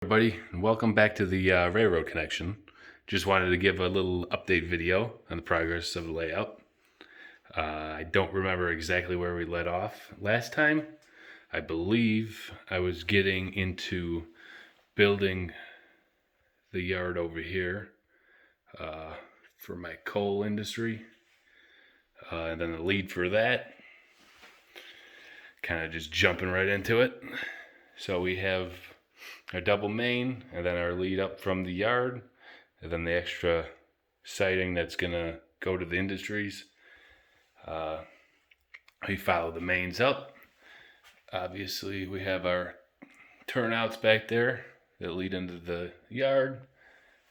Everybody, and welcome back to the Railroad Connection. Just wanted to give a little update video on the progress of the layout. I don't remember exactly where we let off last time. I believe I was getting into building the yard over here for my coal industry. And then the lead for that, kind of just jumping right into it. So we have our double main, and then our lead up from the yard, and then the extra siding that's gonna go to the industries. We follow the mains up. Obviously, we have our turnouts back there that lead into the yard.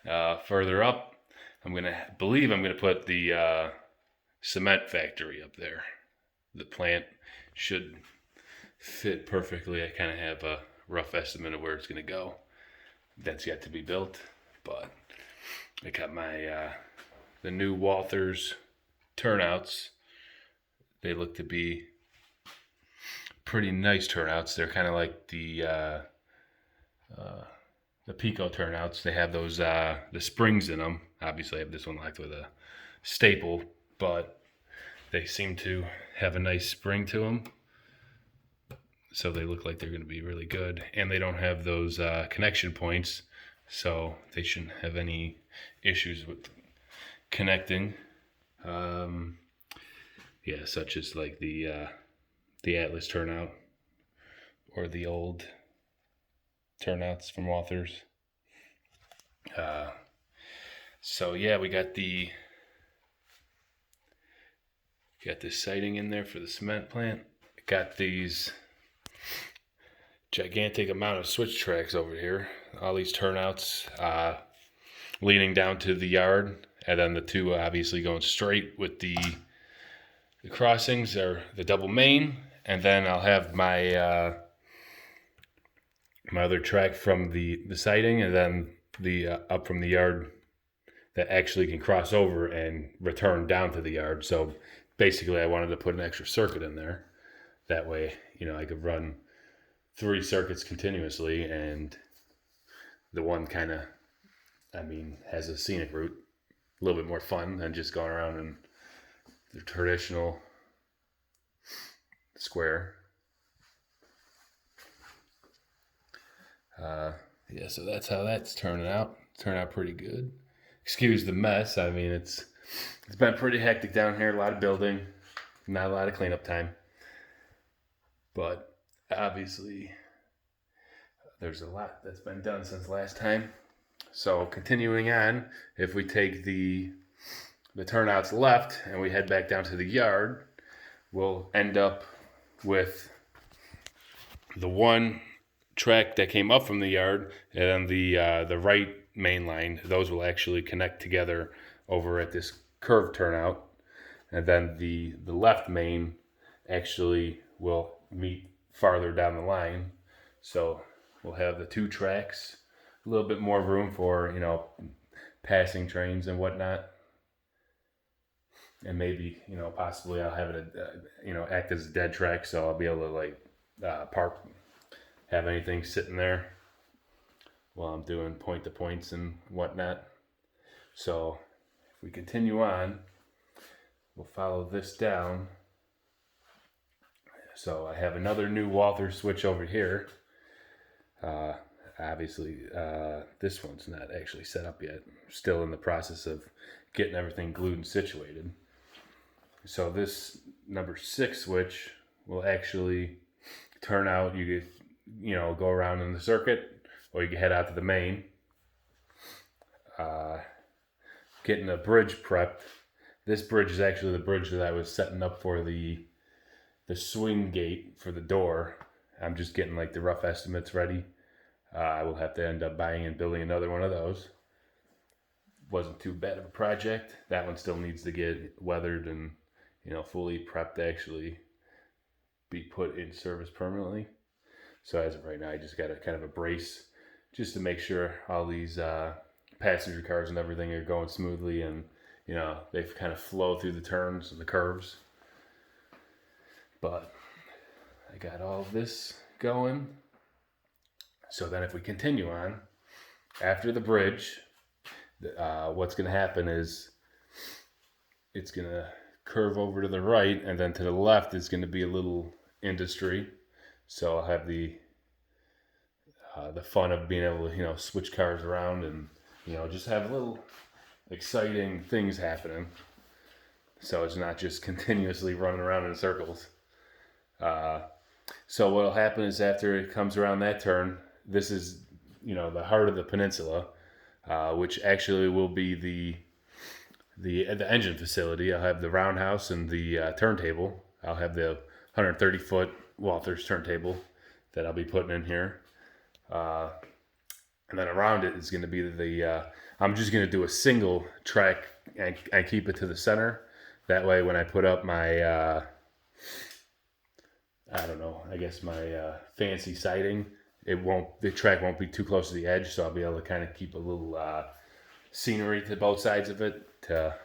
Further up, I'm gonna put the cement factory up there. The plant should fit perfectly. I kind of have a rough estimate of where it's going to go. That's yet to be built, but I got my the new Walthers turnouts. They look to be pretty nice turnouts. They're kind of like the Pico turnouts. They have those the springs in them. Obviously, I have this one locked with a staple, but they seem to have a nice spring to them. So they look like they're going to be really good. And they don't have those connection points, so they shouldn't have any issues with connecting. Such as like the Atlas turnout or the old turnouts from Walthers. We got this siding in there for the cement plant. Got these gigantic amount of switch tracks over here. All these turnouts leading down to the yard, and then the two obviously going straight with the crossings are the double main, and then I'll have my my other track from the siding, and then the up from the yard that actually can cross over and return down to the yard. So basically, I wanted to put an extra circuit in there. That way, I could run 3 circuits continuously, and the one kind of, has a scenic route, a little bit more fun than just going around in the traditional square. So that's how that's turning out. Turned out pretty good. Excuse the mess. It's been pretty hectic down here. A lot of building, not a lot of cleanup time. But obviously, there's a lot that's been done since last time. So continuing on, if we take the turnouts left and we head back down to the yard, we'll end up with the one track that came up from the yard, and then the right main line. Those will actually connect together over at this curved turnout, and then the left main actually will meet farther down the line. So we'll have the 2 tracks, a little bit more room for, passing trains and whatnot. And maybe, possibly I'll have it, act as a dead track, so I'll be able to park, have anything sitting there while I'm doing point to points and whatnot. So if we continue on, we'll follow this down. So I have another new Walther switch over here. Obviously, this one's not actually set up yet. Still in the process of getting everything glued and situated. So this number 6 switch will actually turn out. You could, go around in the circuit, or you can head out to the main. Getting a bridge prepped. This bridge is actually the bridge that I was setting up for the swing gate for the door. I'm just getting the rough estimates ready. I will have to end up buying and building another one of those. Wasn't too bad of a project. That one still needs to get weathered and fully prepped to actually be put in service permanently. So as of right now, I just got a kind of a brace just to make sure all these passenger cars and everything are going smoothly, and they kind of flow through the turns and the curves. But I got all of this going. So then if we continue on, after the bridge, what's going to happen is it's going to curve over to the right, and then to the left is going to be a little industry. So I'll have the fun of being able to switch cars around and just have little exciting things happening. So it's not just continuously running around in circles. So what'll happen is after it comes around that turn, this is the heart of the peninsula, which actually will be the engine facility. I'll have the roundhouse and the turntable. I'll have the 130-foot Walthers turntable that I'll be putting in here. And then around it is going to be I'm just going to do a single track and keep it to the center. That way when I put up my, my fancy siding, the track won't be too close to the edge, so I'll be able to kind of keep a little scenery to both sides of it to,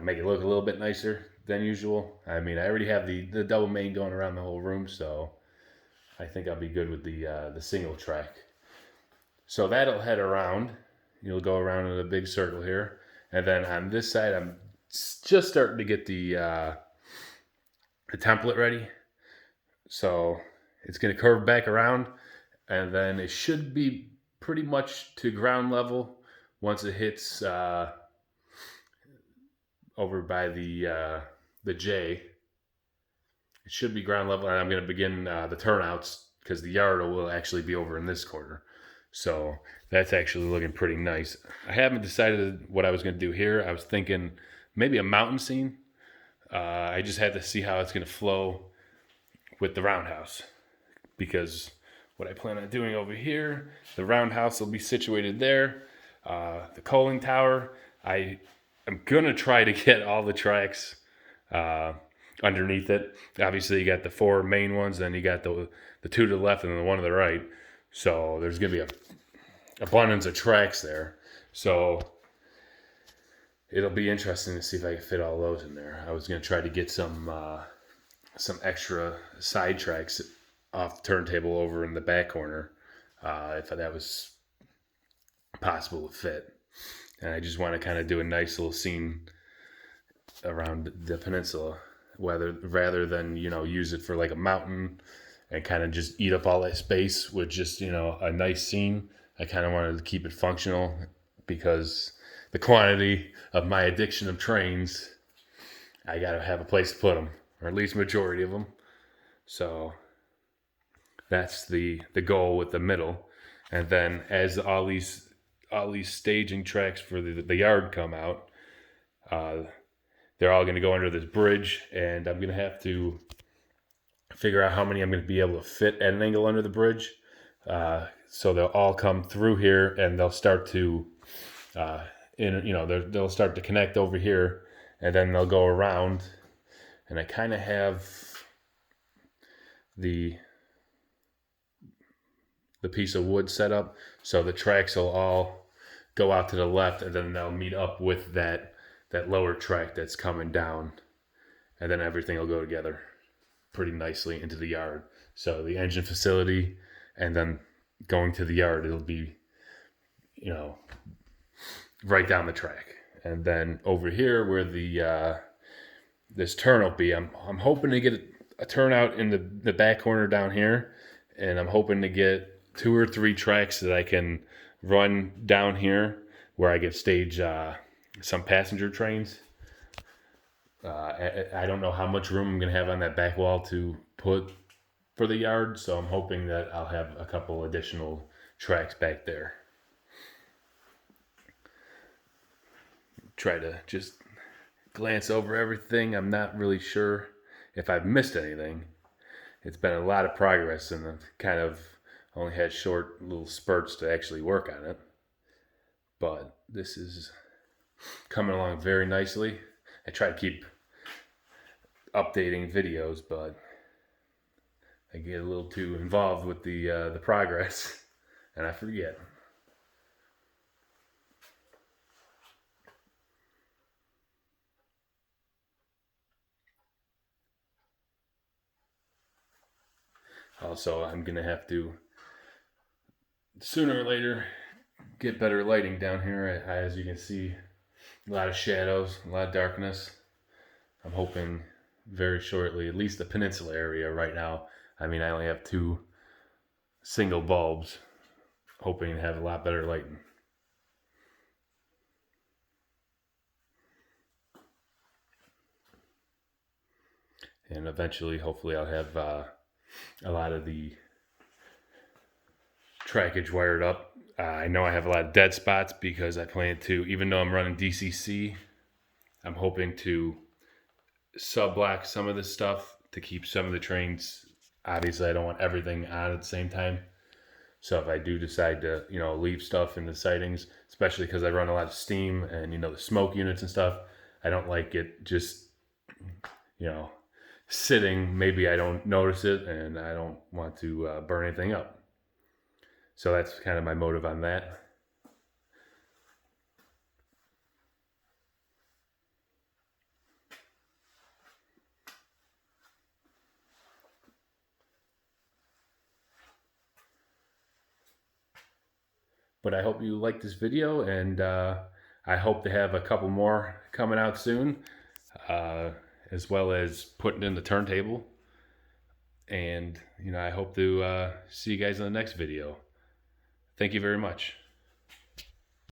make it look a little bit nicer than usual. I mean, I already have the double main going around the whole room, so I think I'll be good with the single track. So that'll head around. You'll go around in a big circle here. And then on this side, I'm just starting to get the template ready. So it's going to curve back around, and then it should be pretty much to ground level once it hits over by the J. It should be ground level, and I'm going to begin the turnouts because the yard will actually be over in this corner. So that's actually looking pretty nice. I haven't decided what I was going to do here. I was thinking maybe a mountain scene. I just had to see how it's going to flow with the roundhouse, because what I plan on doing over here, the roundhouse will be situated there. The coaling tower, I am going to try to get all the tracks underneath it. Obviously, you got the 4 main ones, then you got the 2 to the left and then the 1 to the right. So there's going to be a abundance of tracks there. So it'll be interesting to see if I can fit all those in there. I was going to try to get some extra side tracks off the turntable over in the back corner, if that was possible to fit. And I just want to kind of do a nice little scene around the peninsula, rather than use it for like a mountain and kind of just eat up all that space with just a nice scene. I kind of wanted to keep it functional because the quantity of my addiction of trains, I got to have a place to put them, or at least majority of them. So that's the goal with the middle. And then as all these staging tracks for the yard come out, they're all going to go under this bridge, and I'm going to have to figure out how many I'm going to be able to fit at an angle under the bridge. So they'll all come through here, and they'll start to, they'll start to connect over here, and then they'll go around. And I kind of have the piece of wood set up, so the tracks will all go out to the left, and then they'll meet up with that lower track that's coming down, and then everything will go together pretty nicely into the yard. So the engine facility, and then going to the yard, it'll be right down the track. And then over here where this turn will be, I'm hoping to get a turnout in the back corner down here, and I'm hoping to get 2 or 3 tracks that I can run down here where I get stage some passenger trains. I don't know how much room I'm going to have on that back wall to put for the yard, so I'm hoping that I'll have a couple additional tracks back there. Try to just glance over everything. I'm not really sure if I've missed anything. It's been a lot of progress, and I've kind of only had short little spurts to actually work on it. But this is coming along very nicely. I try to keep updating videos, but I get a little too involved with the progress, and I forget. Also, I'm going to have to, sooner or later, get better lighting down here. As you can see, a lot of shadows, a lot of darkness. I'm hoping very shortly, at least the peninsula area right now. I mean, I only have 2 single bulbs, hoping to have a lot better lighting. And eventually, hopefully, I'll have a lot of the trackage wired up. I know I have a lot of dead spots because I plan to, even though I'm running DCC, I'm hoping to sub-block some of this stuff to keep some of the trains. Obviously, I don't want everything on at the same time. So if I do decide to, leave stuff in the sidings, especially because I run a lot of steam and, the smoke units and stuff, I don't like it just, sitting. Maybe I don't notice it and I don't want to burn anything up. So that's kind of my motive on that. But I hope you like this video, and I hope to have a couple more coming out soon, as well as putting in the turntable. And, I hope to see you guys in the next video. Thank you very much.